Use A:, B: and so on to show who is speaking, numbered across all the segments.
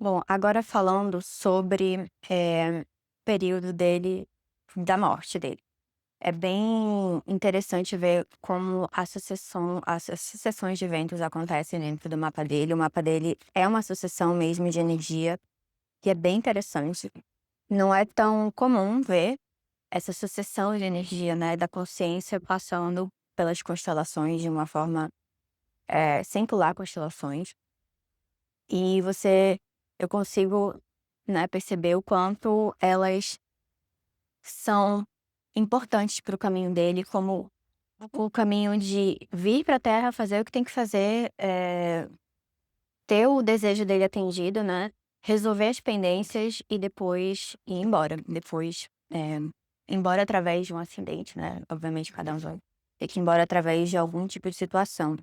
A: Bom, agora falando sobre, período dele da morte dele. É bem interessante ver como as sucessões de eventos acontecem dentro do mapa dele. O mapa dele é uma sucessão mesmo de energia, que é bem interessante. Não é tão comum ver essa sucessão de energia, né, da consciência passando pelas constelações de uma forma, sem pular constelações. E eu consigo, né, perceber o quanto elas são importantes para o caminho dele, como o caminho de vir para a Terra, fazer o que tem que fazer, ter o desejo dele atendido, né, resolver as pendências e depois ir embora. Depois, ir embora através de um acidente, né, obviamente cada um vai ter que ir embora através de algum tipo de situação.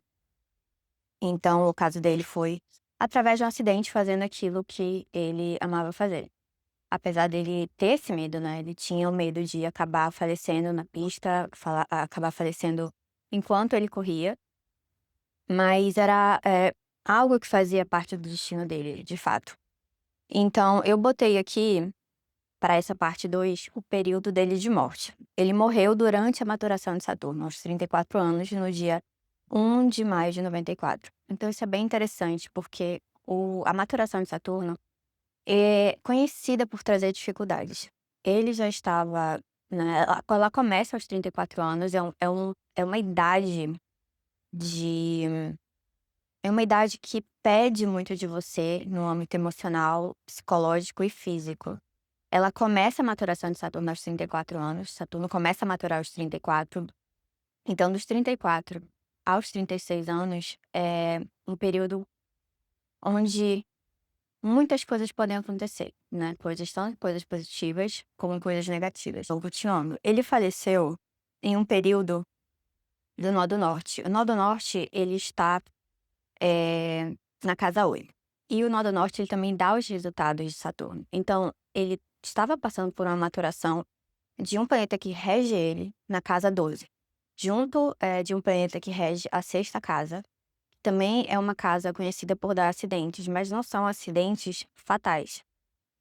A: Então o caso dele foi através de um acidente fazendo aquilo que ele amava fazer. Apesar dele ter esse medo, né, ele tinha o medo de acabar falecendo na pista, acabar falecendo enquanto ele corria, mas era, algo que fazia parte do destino dele, de fato. Então eu botei aqui, para essa parte 2 o período dele de morte. Ele morreu durante a maturação de Saturno, aos 34 anos, no dia 1 de maio de 94. Então isso é bem interessante, porque a maturação de Saturno é conhecida por trazer dificuldades. Ele já estava, né, ela começa aos 34 anos, é uma idade de é uma idade que pede muito de você no âmbito emocional, psicológico e físico. Ela começa a maturação de Saturno aos 34 anos, Saturno começa a maturar aos 34, então dos 34 aos 36 anos é um período onde muitas coisas podem acontecer, né, tanto coisas positivas como coisas negativas. Estou continuando. Ele faleceu em um período do nó do norte. O nó do norte, ele está, na casa 8. E o nó do norte, ele também dá os resultados de Saturno. Então, ele estava passando por uma maturação de um planeta que rege ele na casa 12, junto, de um planeta que rege a sexta casa. Também é uma casa conhecida por dar acidentes, mas não são acidentes fatais.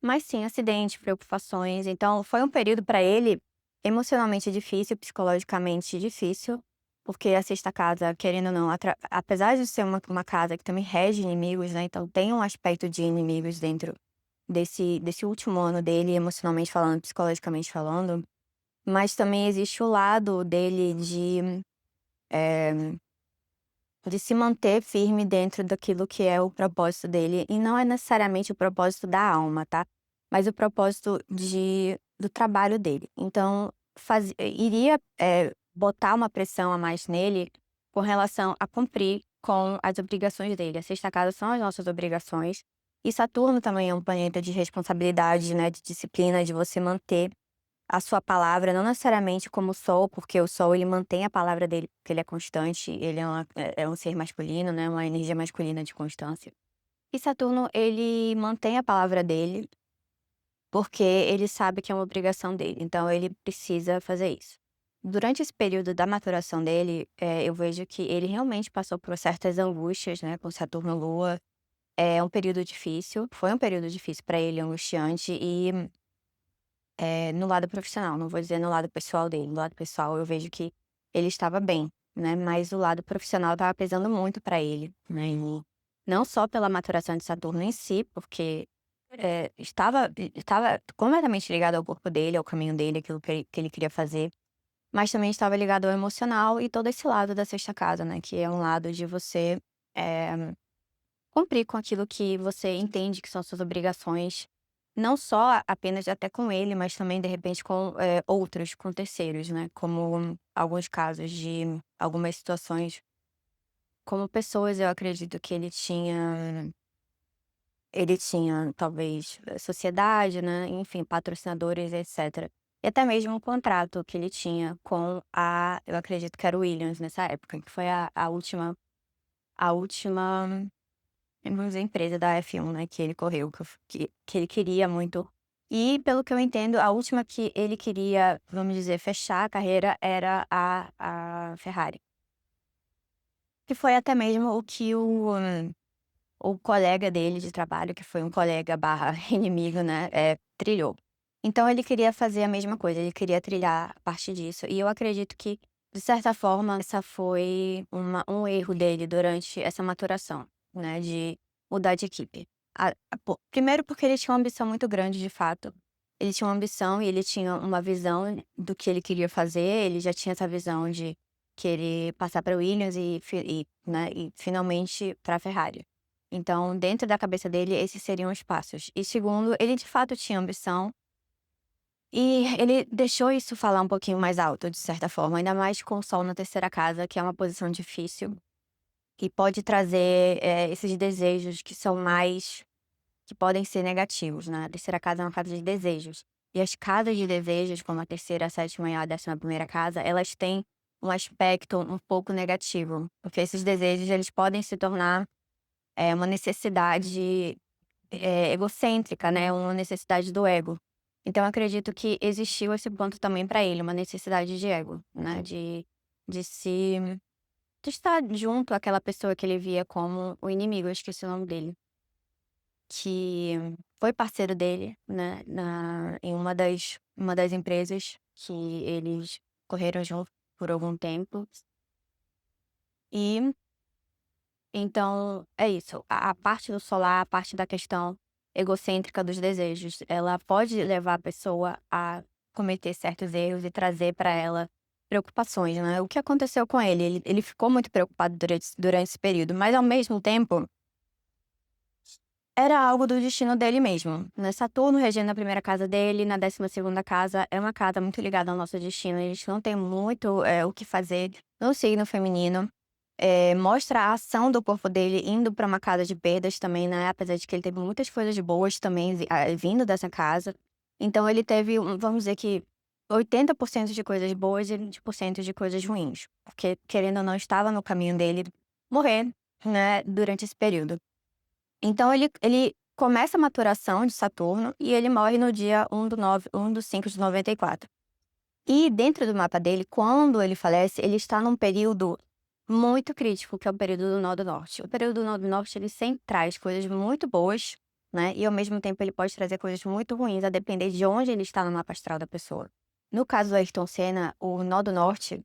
A: Mas sim, acidentes, preocupações. Então, foi um período para ele emocionalmente difícil, psicologicamente difícil, porque a sexta casa, querendo ou não, apesar de ser uma casa que também rege inimigos, né? Então, tem um aspecto de inimigos dentro desse último ano dele, emocionalmente falando, psicologicamente falando. Mas também existe o lado dele de se manter firme dentro daquilo que é o propósito dele, e não é necessariamente o propósito da alma, tá, mas o propósito do trabalho dele. Então iria, botar uma pressão a mais nele com relação a cumprir com as obrigações dele. A sexta casa são as nossas obrigações, e Saturno também é um planeta de responsabilidade, né, de disciplina, de você manter a sua palavra, não necessariamente como o Sol, porque o Sol ele mantém a palavra dele, porque ele é constante, ele é um ser masculino, né, uma energia masculina de constância. E Saturno, ele mantém a palavra dele, porque ele sabe que é uma obrigação dele, então ele precisa fazer isso. Durante esse período da maturação dele, eu vejo que ele realmente passou por certas angústias, né, com Saturno e Lua. É um período difícil, foi um período difícil para ele, angustiante e no lado profissional, não vou dizer no lado pessoal dele. No lado pessoal eu vejo que ele estava bem, né, mas o lado profissional estava pesando muito para ele, né, e não só pela maturação de Saturno em si, porque, estava completamente ligado ao corpo dele, ao caminho dele, aquilo que ele queria fazer, mas também estava ligado ao emocional e todo esse lado da sexta casa, né, que é um lado de você, eh cumprir com aquilo que você entende que são suas obrigações, não só apenas até com ele, mas também de repente com, outros, com terceiros, né, como alguns casos de algumas situações, como pessoas eu acredito que ele tinha talvez, sociedade, né, enfim, patrocinadores, etcétera. E até mesmo um contrato que ele tinha com eu acredito que era o Williams nessa época, que foi a última vamos dizer, empresa da F1, né, que ele correu, que ele queria muito. E pelo que eu entendo, a última que ele queria, vamos dizer, fechar a carreira era a Ferrari. Que foi até mesmo o que o colega dele de trabalho, que foi um colega barra inimigo, né, trilhou. Então ele queria fazer a mesma coisa, ele queria trilhar a partir disso. E eu acredito que, de certa forma, essa foi um erro dele durante essa maturação, né, de mudar de equipe. Primeiro porque ele tinha uma ambição muito grande, de fato. Ele tinha uma ambição e ele tinha uma visão do que ele queria fazer, ele já tinha essa visão de querer passar para Williams né, e finalmente para a Ferrari. Então, dentro da cabeça dele, esses seriam os passos. E segundo, ele de fato tinha ambição e ele deixou isso falar um pouquinho mais alto, de certa forma, ainda mais com o Sol na terceira casa, que é uma posição difícil, e pode trazer, esses desejos que podem ser negativos, né. A terceira casa é uma casa de desejos. E as casas de desejos, como a terceira, a sétima e a 11ª casa, elas têm um aspecto um pouco negativo, porque esses desejos eles podem se tornar, uma necessidade, egocêntrica, né, uma necessidade do ego. Então eu acredito que existiu esse ponto também para ele, uma necessidade de ego, né, de se de estar junto àquela pessoa que ele via como o inimigo, eu esqueci o nome dele. Que foi parceiro dele, né, em uma das empresas que eles correram junto por algum tempo. E, então, é isso, a parte do solar, a parte da questão egocêntrica dos desejos, ela pode levar a pessoa a cometer certos erros e trazer para ela preocupações, né. O que aconteceu com ele? Ele ficou muito preocupado durante esse período, mas ao mesmo tempo era algo do destino dele mesmo, né, Saturno regendo a primeira casa dele, na 12ª casa, é uma casa muito ligada ao nosso destino, a gente não tem muito, o que fazer no signo feminino. Mostra a ação do corpo dele indo pra uma casa de perdas também, né, apesar de que ele teve muitas coisas boas também vindo dessa casa. Então ele teve vamos dizer que 80% de coisas boas e 20% de coisas ruins, porque querendo ou não estava no caminho dele morrer, né, durante esse período. Então ele começa a maturação de Saturno e ele morre no dia 1 do 5 de 94. E dentro do mapa dele, quando ele falece, ele está num período muito crítico, que é o período do Nó do Norte. O período do Nó do Norte, ele sempre traz coisas muito boas, né, e ao mesmo tempo ele pode trazer coisas muito ruins, a depender de onde ele está no mapa astral da pessoa. No caso do Ayrton Senna, o Nó do Norte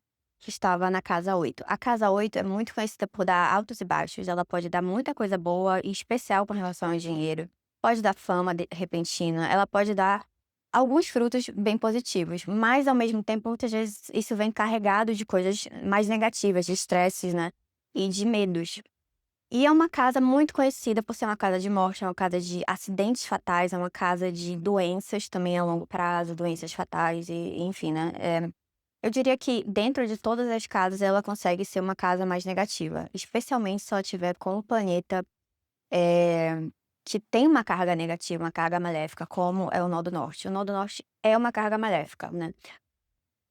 A: estava na casa 8. A casa 8 é muito conhecida por dar altos e baixos, ela pode dar muita coisa boa e especial com relação ao dinheiro, pode dar fama repentina, ela pode dar alguns frutos bem positivos, mas ao mesmo tempo muitas vezes isso vem carregado de coisas mais negativas, de estresses, né, e de medos. E é uma casa muito conhecida por ser uma casa de morte, é uma casa de acidentes fatais, é uma casa de doenças também a longo prazo, doenças fatais e enfim, né. Eu diria que dentro de todas as casas ela consegue ser uma casa mais negativa, especialmente se ela tiver com o planeta, eh, que tem uma carga negativa, uma carga maléfica, como é o Nó do Norte. O Nó do Norte é uma carga maléfica, né.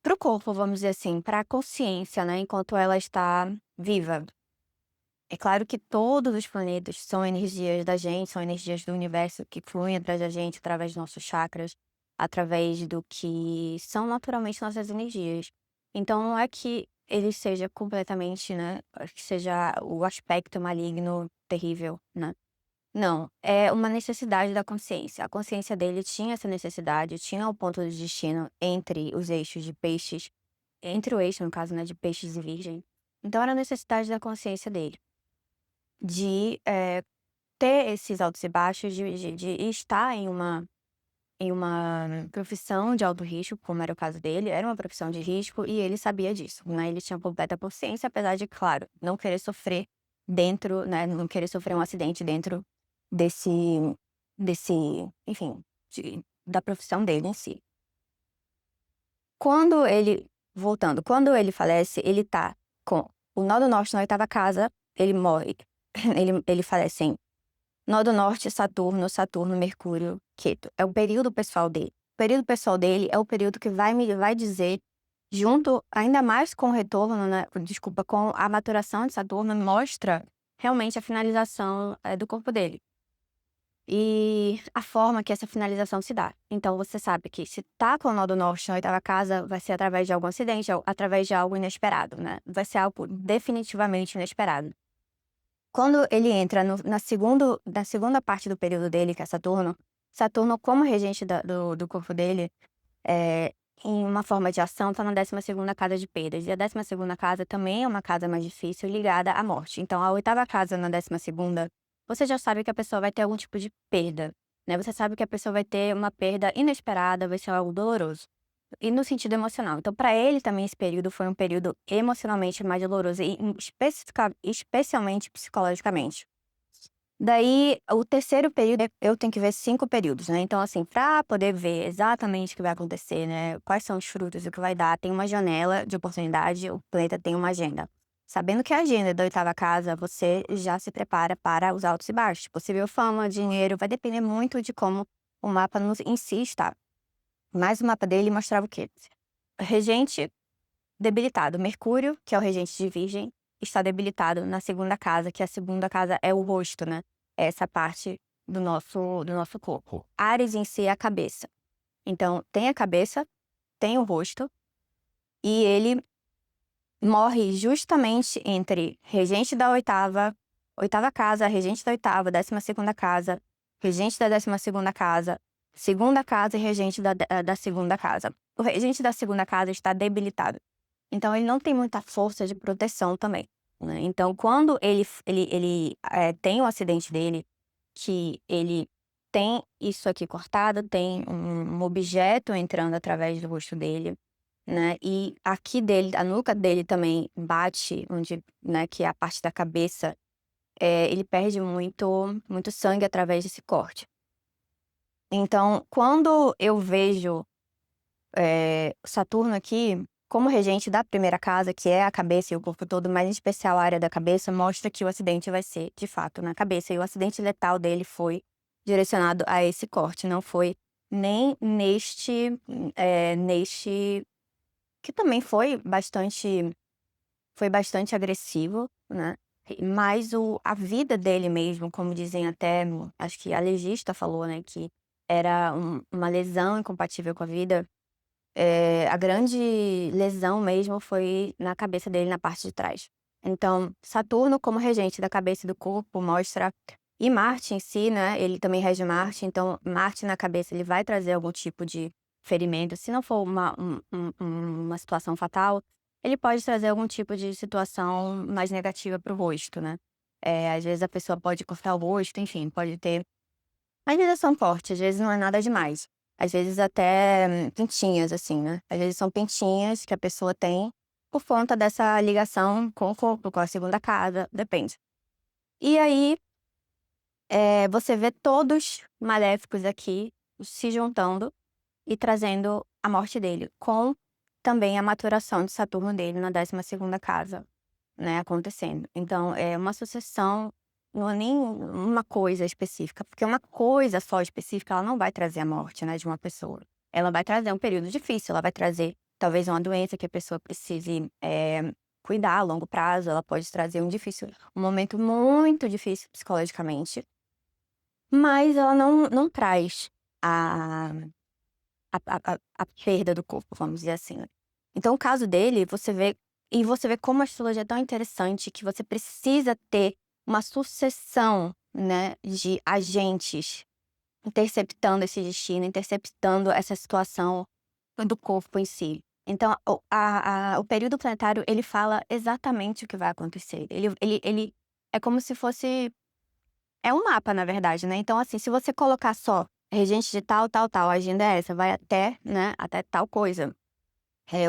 A: Para o corpo, vamos dizer assim, para a consciência, né, enquanto ela está viva. É claro que todos os planetas são energias da gente, são energias do universo que fluem atrás da gente, através dos nossos chakras, através do que são naturalmente nossas energias. Então não é que ele seja completamente, né, que seja o aspecto maligno terrível, né. Não, é uma necessidade da consciência. A consciência dele tinha essa necessidade, tinha o ponto de destino entre os eixos de peixes, entre o eixo, no caso, né, de peixes e virgem. Então era a necessidade da consciência dele. De, ter esses altos e baixos, de estar em uma profissão de alto risco, como era o caso dele, era uma profissão de risco e ele sabia disso, né, ele tinha completa consciência, apesar de, claro, não querer sofrer dentro, né, não querer sofrer um acidente dentro desse desse, enfim, da profissão dele em si. Quando ele voltando, quando ele falece, ele tá com o nó do norte na 8ª casa, ele morre, ele falece em nó do norte, Saturno, Saturno, Mercúrio, Queto. É o período pessoal dele. O período pessoal dele é o período que vai dizer, junto ainda mais com o retorno, né, desculpa, com a maturação de Saturno, mostra realmente a finalização, do corpo dele. E a forma que essa finalização se dá. Então você sabe que se tá com o nó do norte na 8ª casa, vai ser através de algum acidente ou através de algo inesperado, né, vai ser algo definitivamente inesperado. Quando ele entra na segunda parte do período dele, que é Saturno, Saturno como regente do corpo dele, eh, em uma forma de ação, está na 12ª casa de perdas, e a 12ª casa também é uma casa mais difícil ligada à morte. Então a 8ª casa na 12ª, você já sabe que a pessoa vai ter algum tipo de perda, né, você sabe que a pessoa vai ter uma perda inesperada, vai ser algo doloroso. E no sentido emocional. Então para ele também esse período foi um período emocionalmente mais doloroso e especialmente psicologicamente. Daí, o terceiro período, eu tenho que ver 5 períodos, né, então assim, para poder ver exatamente o que vai acontecer, né, quais são os frutos, o que vai dar, tem uma janela de oportunidade, o planeta tem uma agenda. Sabendo que a agenda é da 8ª casa, você já se prepara para os altos e baixos, possível fama, dinheiro, vai depender muito de como o mapa em si está. Mas o mapa dele mostrava o quê? Regente debilitado, Mercúrio, que é o regente de Virgem, está debilitado na 2ª casa, que a 2ª casa é o rosto, né, é essa parte do nosso corpo. Áries em si é a cabeça. Então tem a cabeça, tem o rosto, e ele morre justamente entre regente da 8ª casa, regente da 8ª, 12ª casa, regente da 12ª casa, 2ª casa e regente da 2ª casa. O regente da 2ª casa está debilitado. Então ele não tem muita força de proteção também, né. Então quando ele tem o acidente dele, que ele tem isso aqui cortado, tem um objeto entrando através do rosto dele, né, e aqui dele, a nuca dele também bate onde, né, que é a parte da cabeça, ele perde muito sangue através desse corte. Então quando eu vejo Saturno aqui, como regente da 1ª casa, que é a cabeça e o corpo todo, mas em especial a área da cabeça, mostra que o acidente vai ser, de fato, na cabeça. E o acidente letal dele foi direcionado a esse corte, não foi nem neste que também foi bastante agressivo, né, mas a vida dele mesmo, como dizem até, acho que a legista falou, né, que era uma lesão incompatível com a vida. A grande lesão mesmo foi na cabeça dele, na parte de trás. Então, Saturno como regente da cabeça e do corpo mostra, e Marte em si, né, ele também rege Marte, então Marte na cabeça ele vai trazer algum tipo de ferimento, se não for uma situação fatal, ele pode trazer algum tipo de situação mais negativa para o rosto, né. Às vezes a pessoa pode cortar o rosto, enfim, pode ter, às vezes são fortes, às vezes não é nada demais. Às vezes até pintinhas, assim, né. Às vezes são pintinhas que a pessoa tem, por conta dessa ligação com o corpo, com a 2ª casa, depende. E aí, você vê todos maléficos aqui se juntando e trazendo a morte dele, com também a maturação de Saturno dele na 12ª casa, né, acontecendo. Então é uma sucessão, não é nem uma coisa específica, porque uma coisa só específica, ela não vai trazer a morte, né, de uma pessoa. Ela vai trazer um período difícil, ela vai trazer talvez uma doença que a pessoa precise, cuidar a longo prazo, ela pode trazer um momento muito difícil psicologicamente, mas ela não traz a a perda do corpo, vamos dizer assim, né. Então o caso dele, você vê como a astrologia é tão interessante, que você precisa ter uma sucessão, né, de agentes interceptando esse destino, interceptando essa situação do corpo em si. Então o período planetário, ele fala exatamente o que vai acontecer. Ele é como se fosse, é um mapa, na verdade, né. Então, assim, se você colocar só regente de tal, tal, tal, a agenda é essa, vai até, né, até tal coisa.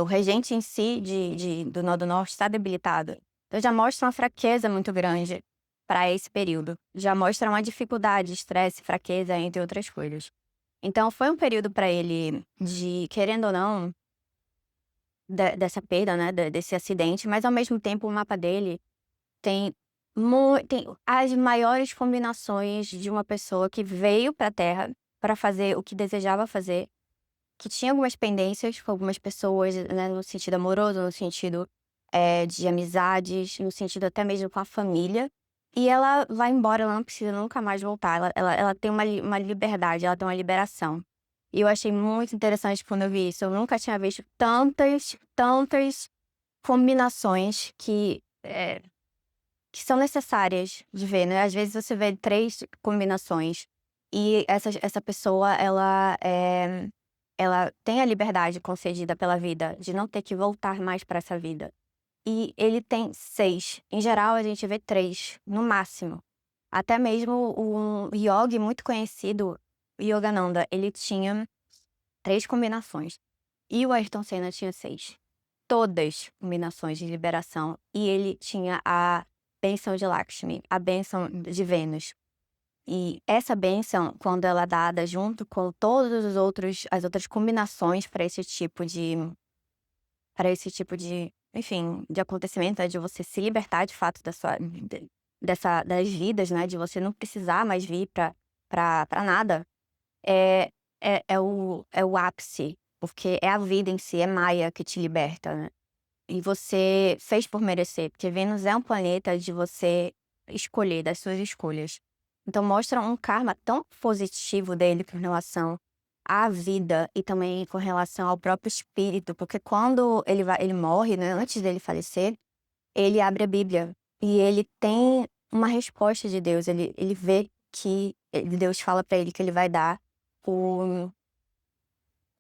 A: O regente em si do nó do norte está debilitado. Então já mostra uma fraqueza muito grande para esse período. Já mostra uma dificuldade, estresse, fraqueza, entre outras coisas. Então foi um período para ele de, querendo ou não, dessa perda, né, desse acidente, mas ao mesmo tempo o mapa dele tem as maiores combinações de uma pessoa que veio pra Terra para fazer o que desejava fazer, que tinha algumas pendências com algumas pessoas, né, no sentido amoroso, no sentido, de amizades, no sentido até mesmo com a família, e ela vai embora, ela não precisa nunca mais voltar, ela tem uma liberdade, ela tem uma liberação. E eu achei muito interessante quando eu vi isso, eu nunca tinha visto tantas combinações que, que são necessárias de ver, né. Às vezes você vê 3 combinações e essa pessoa ela tem a liberdade concedida pela vida de não ter que voltar mais para essa vida. E ele tem 6. Em geral, a gente vê 3 no máximo. Até mesmo um iogue muito conhecido, Yogananda, ele tinha 3 combinações. E o Ayrton Senna tinha 6. Todas combinações de liberação. E ele tinha a bênção de Lakshmi, a bênção de Vênus. E essa bênção, quando ela é dada junto com todos os outros as outras combinações para esse tipo de, enfim, de acontecimento, de você se libertar de fato da sua das vidas, né, de você não precisar mais vir pra nada, é é o ápice, porque é a vida em si, é Maia que te liberta, né. E você fez por merecer, porque Vênus é um planeta de você escolher, das suas escolhas. Então mostra um karma tão positivo dele com relação à vida e também com relação ao próprio espírito, porque quando ele morre, né, antes dele falecer, ele abre a Bíblia e ele tem uma resposta de Deus, ele vê que Deus fala pra ele que ele vai dar o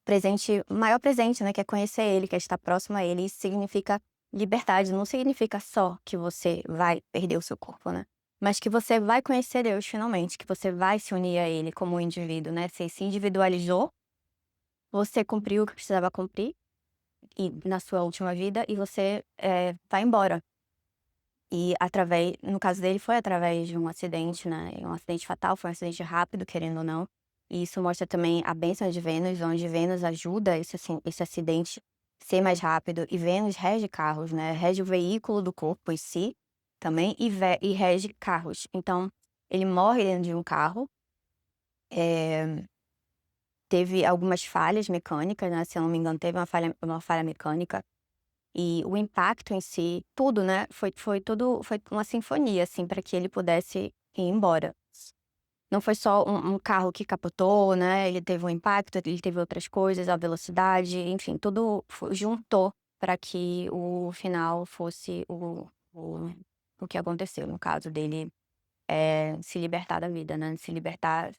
A: o maior presente, né, que é conhecer ele, que é estar próximo a ele, isso significa liberdade, não significa só que você vai perder o seu corpo, né, mas que você vai conhecer Deus finalmente, que você vai se unir a ele como um indivíduo, né, você se individualizou, você cumpriu o que precisava cumprir, e na sua última vida, e você, vai embora. E através no caso dele foi através de um acidente, né, um acidente fatal, foi um acidente rápido, querendo ou não. E isso mostra também a bênção de Vênus, onde Vênus ajuda esse acidente ser mais rápido, e Vênus rege carros, né, rege o veículo do corpo em si, também, e rege carros. Então, ele morre dentro de um carro, eh, teve algumas falhas mecânicas, né, se eu não me engano, teve uma falha mecânica. E o impacto em si, tudo, né, foi uma sinfonia, assim, para que ele pudesse ir embora. Não foi só um carro que capotou, né, ele teve um impacto, ele teve outras coisas, a velocidade, enfim, tudo juntou para que o final fosse o que aconteceu, no caso dele, se libertar da vida, né, se libertar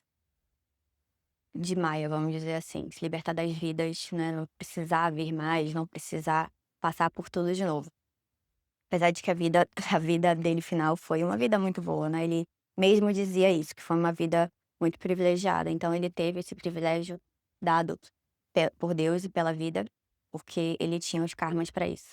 A: de Maia, vamos dizer assim, se libertar das vidas, né, não precisar vir mais, não precisar passar por tudo de novo. Apesar de que a vida dele final foi uma vida muito boa, né, ele mesmo dizia isso, que foi uma vida muito privilegiada, então ele teve esse privilégio dado por Deus e pela vida, porque ele tinha os karmas para isso.